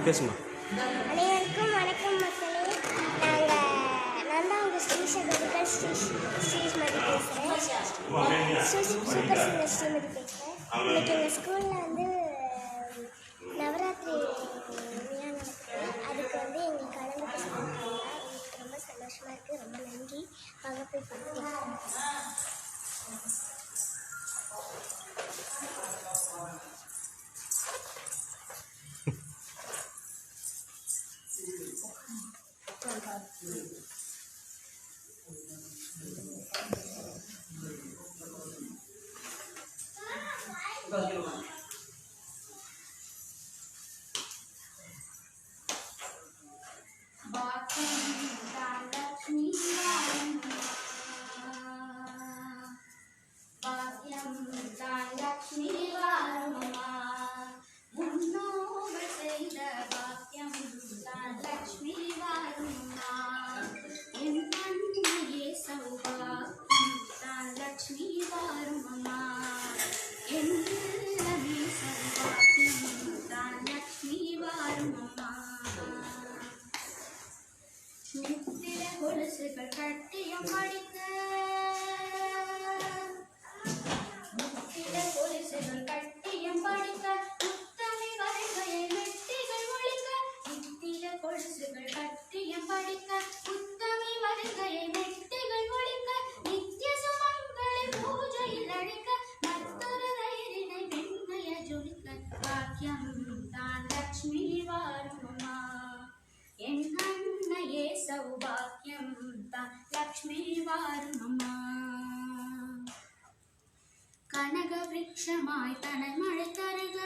பேசுமா. அனைவருக்கும் வணக்கம் மக்களே. நான் தான் உங்கள் ஸ்ரீசபதிகள் ஸ்ரீமதி பேசுகிறேன். சூப்பர் சிங்கர் ஸ்ரீமதி பேசுகிறேன். இன்றைக்கி எங்கள் ஸ்கூலில் நவராத்திரி விழா நடக்குது. அதுக்கு எங்களுக்கு கலந்துக்க சொல்லியிருக்காங்க. எங்களுக்கு ரொம்ப சந்தோஷமாக இருக்குது. ரொம்ப நன்றி. வாங்க போய் பார்க்கலாம். கொலுசுகள் கட்டியம் படிக்க கொலுசுகள் கட்டியம் படிக்க முத்தமி வருகையை வெட்டிகள் ஒழிக்க நித்தில கொலுசுகள் கட்டியம் படிக்க முத்தமி வருகையை வெட்டிகள் ஒழிக்க நித்திய சுமங்களை பூஜையில் அழிக்க மற்றொரு ரயிலினை வெண்மைய ஜொலிக்க பாக்கியம் தான் லட்சுமி வாருமா என் அன்னையே சௌபாக்கியம் தான் லக்ஷ்மி வாருமம்மா கனக விருட்சமாய் தனல் மழை தருக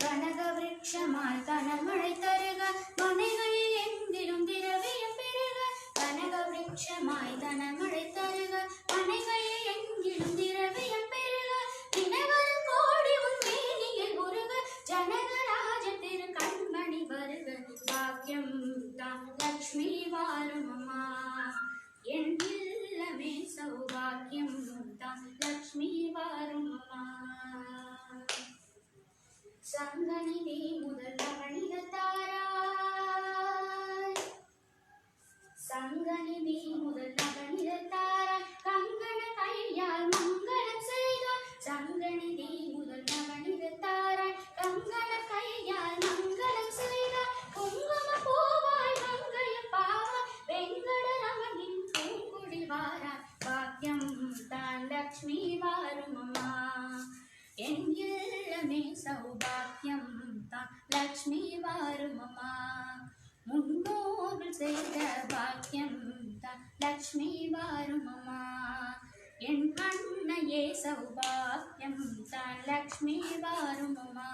கனக விருட்சமாய் தனல் மழை தருக மனைகளில் எங்கிலும் திரவியம் பெருக கனக விருட்சமாய் தனல் மழை தருக மனைகளில் எங்கிலும் திரவியம் பெருக தினவரும் கோடி உன் மேனியில் உருக ஜனகராஜ திரு கண்மணி வருக பாக்கியம் தான் லக்ஷ்மி வாருமம்மா என் இல்லமே சௌபாக்கியம் தான் லக்ஷ்மி வாருமம்மா சங்கநிதி முதல் நவனித தாராய் சங்கநிதி முதல் நவனித தாராய் கங்கண கையால் மங்களம் செய்தார் சங்கநிதி முதல் நவனித தாராய் கங்கண கையால் மங்களம் செய்தார் குங்கும பூவாய் மங்கைய பாவாய் வெங்கடரமணின் பூங்குடி வாராய் பாக்கியம் தான் லக்ஷ்மி வாருமம்மா என் இல்லமே சௌபாக்கியம் தான் லக்ஷ்மி வாருமம்மா முன்னோர்கள் செய்த பாக்கியம் தான் லக்ஷ்மி வாருமம்மா என் அன்னையே சௌபாக்கியம் தான் லக்ஷ்மி வாருமம்மா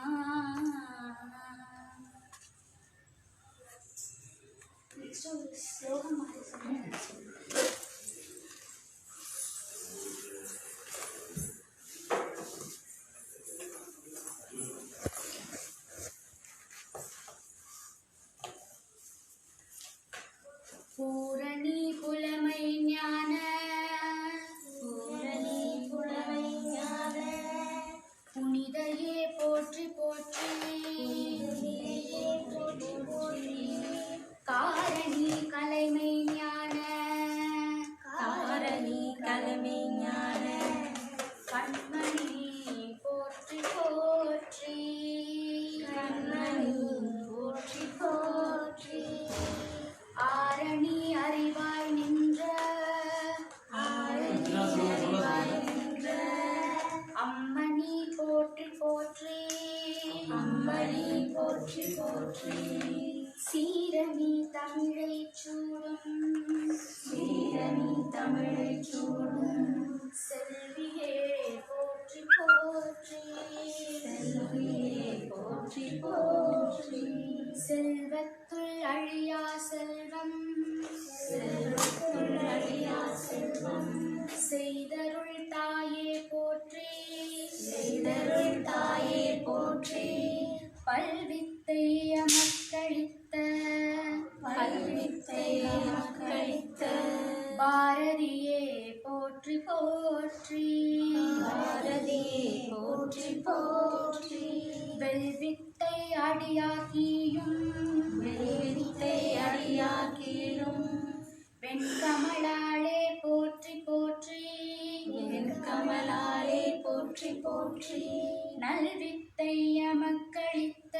பூரணி புலமை ஞான பூரணி புலமை ஞான புனிதையே போற்றி போற்றி காரணி கலைமை ஞான காரணி கலைமை ஞான கண்மணி போற்றி போற்றி கண்மணி போற்றி போற்றி ஆரணி அறிவாய் நின்ற ஆரணி அறிவாய் நின்ற அம்மணி போற்றி போற்றி அம்மணி போற்றி போற்றி சீரணி தமிழை சூடும் சீரணி தமிழை சூடும் செல்வியே போற்றி போற்றி செல்வியே போற்றி போற்றி செல்வத்துள் அழியா செல்வம் செல்வத்துள் அழியா செல்வம் செய்தருள் தாயே போற்றி செய்தருள் தாயே போற்றி பல்வித்தை மக்களித்த பல்வித்தை மக்களித்த பாரதியே போற்றி போற்றி பாரதியே போற்றி போற்றி வெல்வித்தை அடியாகியும் வெண்கமலாலே போற்றி போற்றி நல்வித்தை எமக்களித்த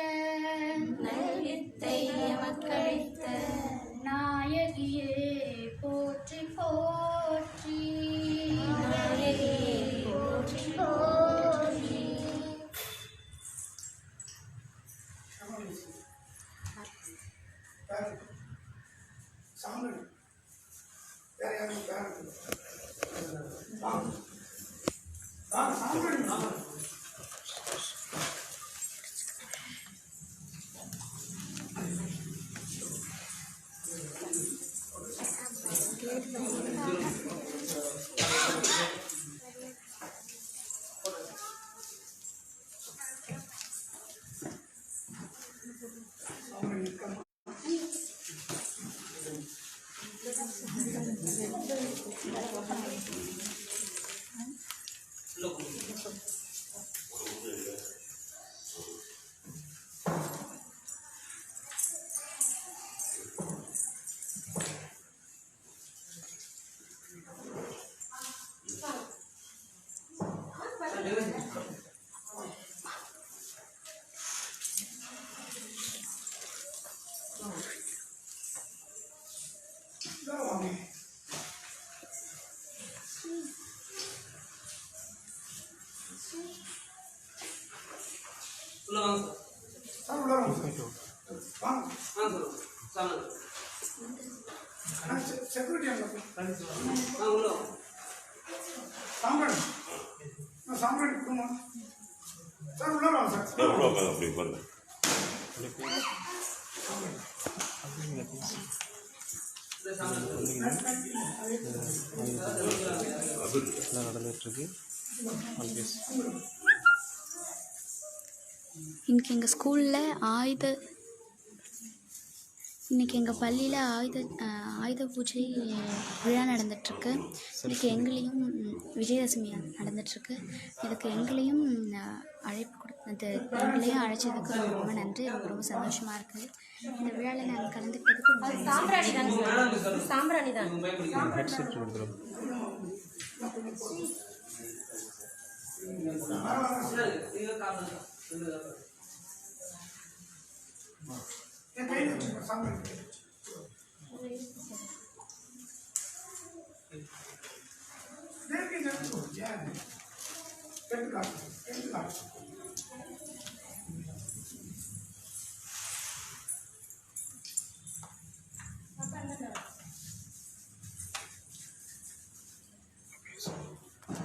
நாயகியே போற்றி போற்றி செக்யூரிட்டி சாம்பிராணி கொடுமா சார் உள்ள வாங்க சார் அப்படி பாருங்க நடந்துட்டுருக்கு. இன்றைக்கி எங்கள் ஸ்கூலில் இன்றைக்கி எங்கள் பள்ளியில் ஆயுத பூஜை விழா நடந்துகிட்ருக்கு. இன்றைக்கி எங்களையும் விஜயதசமி நடந்துகிட்ருக்கு. இதுக்கு எங்களையும் அழைப்பு கொடுத்தது எங்களையும் அழைச்சதுக்கு ரொம்ப ரொம்ப நன்றி. எனக்கு ரொம்ப சந்தோஷமாக இருக்குது. இந்த விழாவில் நாங்கள் கலந்துக்கிட்டதுக்கு சாம்பிராணி தான் ஹெட்செட் கொடுத்துரும்.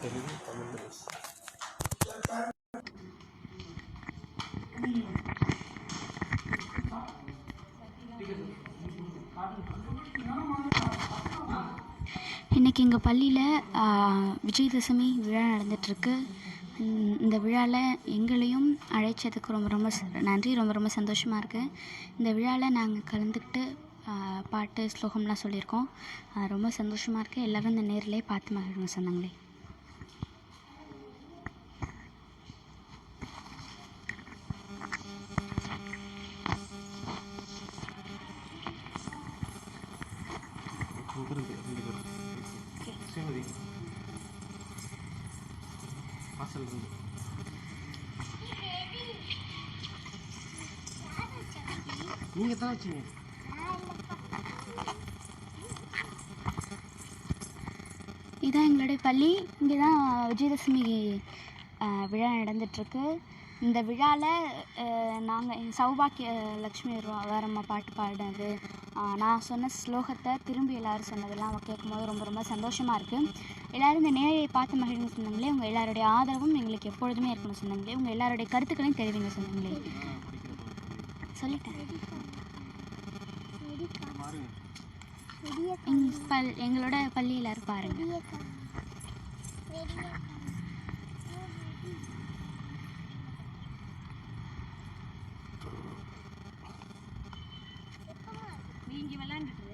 தெலுங்கு தமிழ் இன்றைக்கி எங்கள் பள்ளியில் விஜயதசமி விழா நடந்துகிட்ருக்கு. இந்த விழாவில் எங்களையும் அழைச்சதுக்கு ரொம்ப ரொம்ப நன்றி. ரொம்ப ரொம்ப சந்தோஷமாக இருக்குது. இந்த விழாவில் நாங்கள் கலந்துக்கிட்டு பாட்டு ஸ்லோகம்லாம் சொல்லியிருக்கோம். ரொம்ப சந்தோஷமாக இருக்குது. எல்லோரும் இந்த நேரிலே பார்த்து மகிழ்வுங்க சொன்னாங்களே. நீங்க தான் வச்சீங்க. இதுதான் எங்களுடைய பள்ளி. இங்கே தான் விஜயதசமி விழா நடந்துகிட்ருக்கு. இந்த விழாவில் நாங்கள் சௌபாக்கிய லக்ஷ்மி வேறம்மா பாட்டு பாடினது, நான் சொன்ன ஸ்லோகத்தை திரும்பி எல்லோரும் சொன்னதெல்லாம் கேட்கும்போது ரொம்ப ரொம்ப சந்தோஷமாக இருக்குது. எல்லோரும் இந்த நேரையை பார்த்து மகிழ்ந்து சொன்னாங்களே. உங்கள் எல்லாருடைய ஆதரவும் எங்களுக்கு எப்பொழுதுமே இருக்கணும் சொன்னாங்களே. உங்கள் எல்லாருடைய கருத்துக்களையும் தெரிவிங்க சொன்னாங்களே. சொல்லிட்டேன். எங்களோட பள்ளி எல்லாரும் பாருங்கள். நீங்க விளையாண்டுட்டு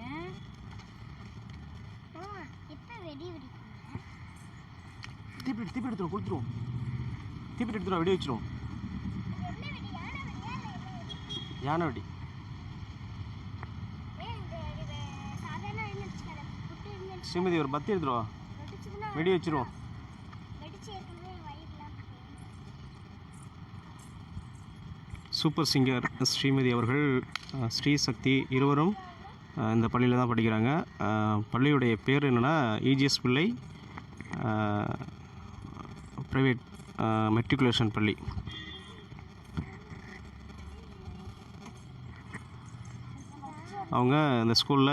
தீப்பெட்டி எடுத்துரும் கொடுத்துருவோம். தீப்பெட்டி எடுத்துரும் வெடி வச்சிரும். யானவடி ஸ்ரீமதி ஒரு பத்தி எடுத்துருவா, வெடி வச்சிருவோம். சூப்பர் சிங்கர் ஸ்ரீமதி அவர்கள் ஸ்ரீ சக்தி இருவரும் இந்த பள்ளியில் தான் படிக்கிறாங்க. பள்ளியுடைய பேர் என்னென்னா இஜிஎஸ் பிள்ளை ப்ரைவேட் மெட்ரிகுலேஷன் பள்ளி. அவங்க இந்த ஸ்கூலில்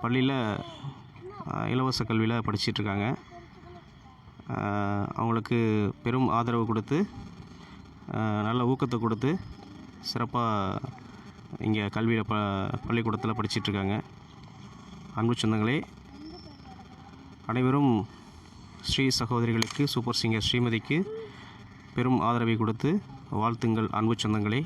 பள்ளியில் இலவச கல்வியில் படிச்சிட்ருக்காங்க. அவங்களுக்கு பெரும் ஆதரவு கொடுத்து நல்ல ஊக்கத்தை கொடுத்து சிறப்பாக இங்கே கல்வியில் பள்ளிக்கூடத்தில் படிச்சிட்ருக்காங்க. அன்பு சொந்தங்களே, அனைவரும் ஸ்ரீ சகோதரிகளுக்கு சூப்பர் சிங்கர் ஸ்ரீமதிக்கு பெரும் ஆதரவை கொடுத்து வாழ்த்துங்கள். அன்பு சொந்தங்களே,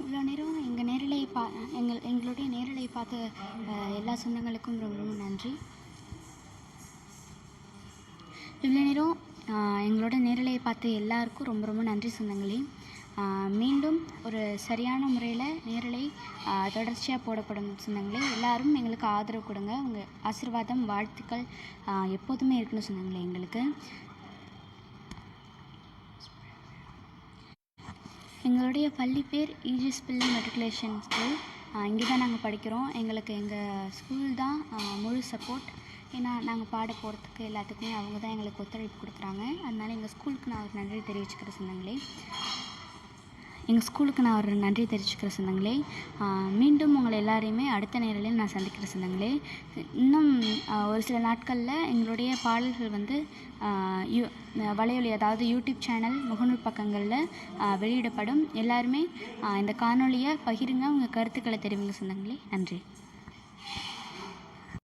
இவ்வளோ நேரம் எங்களுடைய நேரலை பார்த்த எல்லா சொந்தங்களுக்கும் ரொம்ப ரொம்ப நன்றி. இவ்வளோ நேரம் எங்களோட நேரலையை பார்த்த எல்லாருக்கும் ரொம்ப ரொம்ப நன்றி சொந்தங்களே. மீண்டும் ஒரு சரியான முறையில் நேரலை தொடர்ச்சியாக போடப்படும் சொந்தங்களே. எல்லாரும் எங்களுக்கு ஆதரவு கொடுங்க. உங்கள் ஆசீர்வாதம் வாழ்த்துக்கள் எப்போதுமே இருக்குன்னு சொன்னாங்களே எங்களுக்கு. எங்களுடைய பள்ளி பேர் ஈஜிஸ் பிள்ளை மெட்ரிகுலேஷன் ஸ்கூல். இங்கே தான் நாங்கள் படிக்கிறோம். எங்களுக்கு எங்கள் ஸ்கூல் தான் முழு சப்போர்ட். ஏன்னா நாங்கள் பாட போகிறதுக்கு எல்லாத்துக்குமே அவங்க தான் எங்களுக்கு ஒத்துழைப்பு கொடுக்குறாங்க. அதனால் எங்கள் ஸ்கூலுக்கு நான் ஒரு நன்றி தெரிவிச்சுக்கிற சொந்தங்களே. மீண்டும் உங்களை எல்லாரையுமே அடுத்த நேரலையும் நான் சந்திக்கிற சொந்தங்களே. இன்னும் ஒரு சில நாட்களில் எங்களுடைய பாடல்கள் வந்து வலையொலி, அதாவது யூடியூப் சேனல், முகநூல் பக்கங்களில் வெளியிடப்படும். எல்லாருமே இந்த காணொலியை பகிருங்க, உங்கள் கருத்துக்களை தெரிவிங்க சொந்தங்களே. நன்றி.